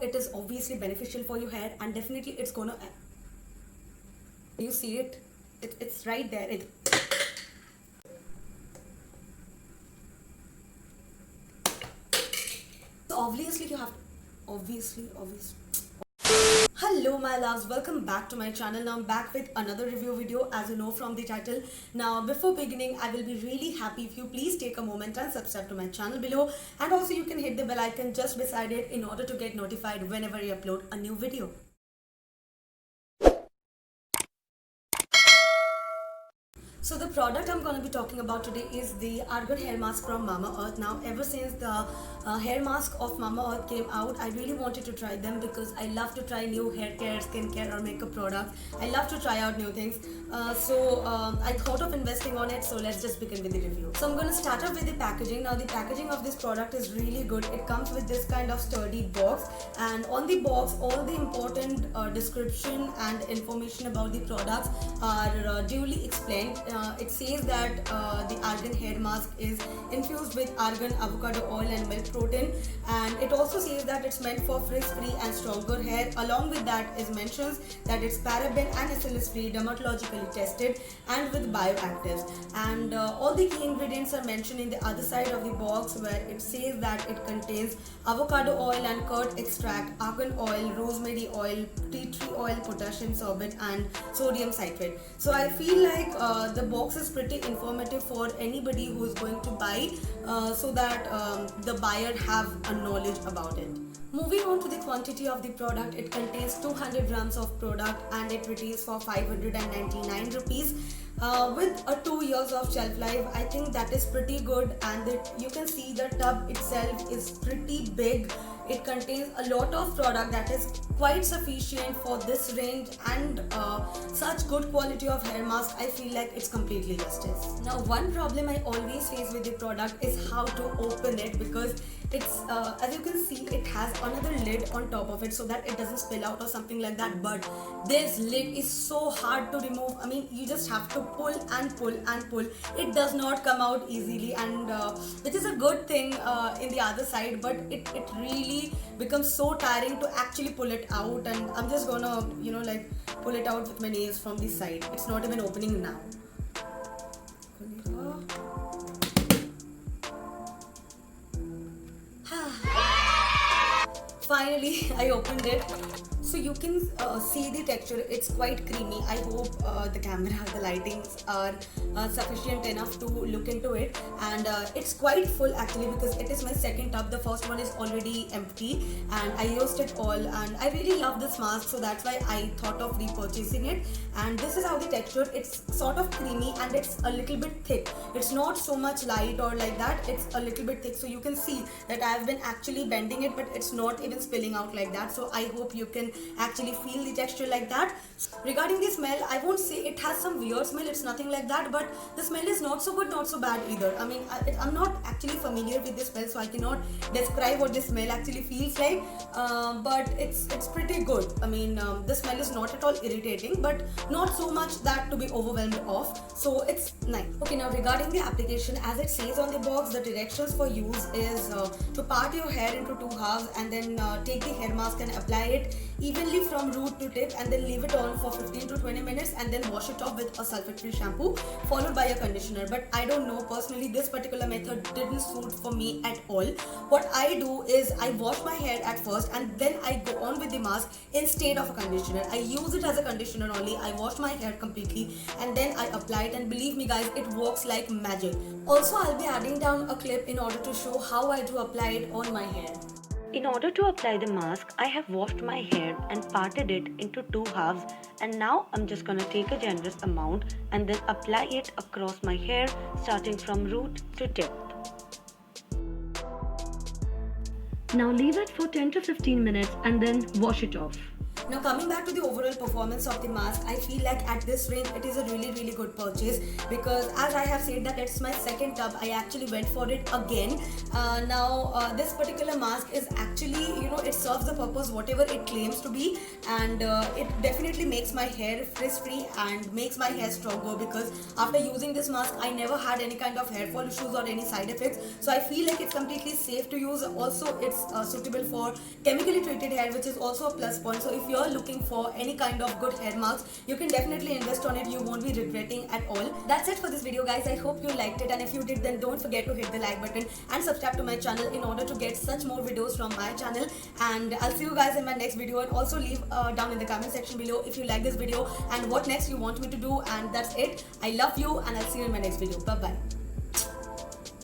it is obviously beneficial for your hair, and definitely it's gonna, you see it, it's right there. So obviously you have, obviously. Hello my loves, welcome back to my channel. Now I'm back with another review video, as you know from the title. Now before beginning, I will be really happy if you please take a moment and subscribe to my channel below, and also you can hit the bell icon just beside it in order to get notified whenever I upload a new video. So the product I'm going to be talking about today is the Argan hair mask from Mamaearth. Now ever since the hair mask of Mamaearth came out, I really wanted to try them because I love to try new hair care, skincare or makeup products. I love to try out new things. So I thought of investing on it, so let's just begin with the review. So I'm going to start off with the packaging. Now the packaging of this product is really good. It comes with this kind of sturdy box, and on the box all the important description and information about the products are duly explained. It says that the Argan hair mask is infused with argan, avocado oil and milk protein, and it also says that it's meant for frizz-free and stronger hair. Along with that is mentions that it's paraben and SLS free, dermatologically tested and with bioactives, and all the key ingredients are mentioned in the other side of the box, where it says that it contains avocado oil and curd extract, argan oil, rosemary oil, tea tree oil, potassium sorbate and sodium citrate. So I feel like the box is pretty informative for anybody who is going to buy, so that the buyer have a knowledge about it. Moving on to the quantity of the product, it contains 200 grams of product and it retails for 599 rupees. With a 2 years of shelf life, I think that is pretty good, and you can see the tub itself is pretty big. It contains a lot of product that is quite sufficient for this range, and such good quality of hair mask, I feel like it's completely justice. Now one problem I always face with the product is how to open it, because it's as you can see, it has another lid on top of it so that it doesn't spill out or something like that, but this lid is so hard to remove. I mean, you just have to pull and pull and pull. It does not come out easily, and which is a good thing in the other side, but it really becomes so tiring to actually pull it out, and I'm just gonna like pull it out with my nails from the side. It's not even opening now. Finally I opened it. So you can see the texture, it's quite creamy. I hope the camera, the lightings are sufficient enough to look into it, and it's quite full actually, because it is my second tub. The first one is already empty and I used it all, and I really love this mask, so that's why I thought of repurchasing it. And this is how the texture, it's sort of creamy and it's a little bit thick. It's not so much light or like that, it's a little bit thick. So you can see that I've been actually bending it, but it's not even spilling out like that. So I hope you can actually feel the texture like that. Regarding the smell, I won't say it has some weird smell, it's nothing like that, but the smell is not so good, not so bad either. I mean, I'm not actually familiar with the smell, so I cannot describe what the smell actually feels like, but it's pretty good. I mean, the smell is not at all irritating, but not so much that to be overwhelmed of, so it's nice. Okay, now regarding the application, as it says on the box, the directions for use is to part your hair into 2 halves, and then take the hair mask and apply it evenly from root to tip, and then leave it on for 15 to 20 minutes, and then wash it off with a sulfate-free shampoo followed by a conditioner. But I don't know, personally this particular method didn't suit for me at all. What I do is I wash my hair at first and then I go on with the mask instead of a conditioner. I use it as a conditioner only. I wash my hair completely and then I apply it, and believe me guys, it works like magic. Also, I'll be adding down a clip in order to show how I do apply it on my hair. In order to apply the mask, I have washed my hair and parted it into 2 halves, and now I'm just gonna take a generous amount and then apply it across my hair, starting from root to tip. Now leave it for 10 to 15 minutes and then wash it off. Now coming back to the overall performance of the mask, I feel like at this range it is a really good purchase, because as I have said that it's my second tub, I actually went for it again. This particular mask is actually, it serves the purpose whatever it claims to be, and it definitely makes my hair frizz free and makes my hair stronger, because after using this mask I never had any kind of hair fall issues or any side effects. So I feel like it's completely safe to use. Also it's suitable for chemically treated hair, which is also a plus point. So if you're looking for any kind of good hair mask, you can definitely invest on it. You won't be regretting at all. That's it for this video, guys. I hope you liked it, and if you did, then don't forget to hit the like button and subscribe to my channel in order to get such more videos from my channel. And I'll see you guys in my next video, and also leave down in the comment section below if you like this video and what next you want me to do. And that's it. I love you, and I'll see you in my next video. Bye bye.